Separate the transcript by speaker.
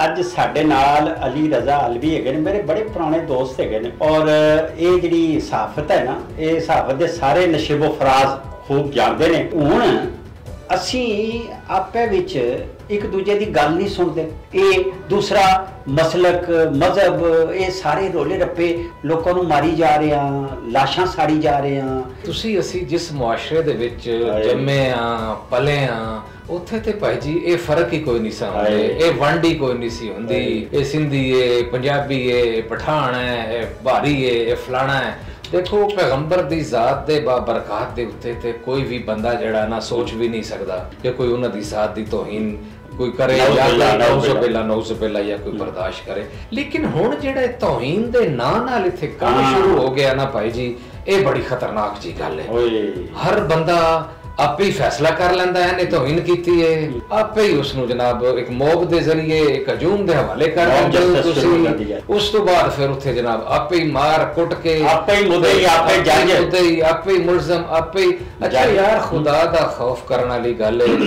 Speaker 1: ਅੱਜ ਸਾਡੇ ਨਾਲ ਅਲੀ ਰਜ਼ਾ ਅਲਵੀ ਹੈਗੇ ਨੇ, ਮੇਰੇ ਬੜੇ ਪੁਰਾਣੇ ਦੋਸਤ ਹੈਗੇ ਨੇ। ਔਰ ਇਹ ਜਿਹੜੀ ਸਹਾਫਤ ਹੈ ਨਾ, ਇਹ ਸਹਾਫਤ ਦੇ ਸਾਰੇ ਨਸ਼ੀਬੋ ਫਰਾਜ਼ खूब जानते ने। हुण असी आपे विच एक दूजे की गल नहीं सुनते। ये दूसरा मसलक मजहब ये सारे रोले रप्पे लोगों को मारी जा रहे हैं, लाशां साड़ी जा रहे हैं।
Speaker 2: तुसी असी जिस मुआशरे दे विच जम्मे हाँ पले हाँ उत्थे ते भाई जी ये फर्क ही कोई नहीं सा हुंदे, ये वंड ही कोई नहीं सी हुंदी। ये सिंधी है, पंजाबी है, पठान है, ये भारी है, ये फलाना है। देखो पैगंबर दी जात दे बाबरकात दे उत्ते ते कोई भी बंदा जड़ा ना सोच भी नहीं सकदा कि कोई उन्हां दी जात दी तौहीन कोई करे या नौज़ुबिल्ला या कोई बर्दाश्त करे। लेकिन हुण जेड़ा तौहीन दे नां नाल इत्थे काम शुरू हो गया ना भाई जी, ये बड़ी खतरनाक जी गल है। हर बंदा आपे ही फैसला कर लेंदा है, ने तौहीन कीती है आपे ही उसनु जनाब एक मौब दे जरिए एक हजूम दे हवाले कर दिंदे तुसी। उस तो बाद फिर उत्थे जनाब आपे ही मार कुट के आपे ही मुद्दई आपे जज आपे ही मुलजम आपे ही। अच्छा यार खुदा दा खौफ करने वाली गल है।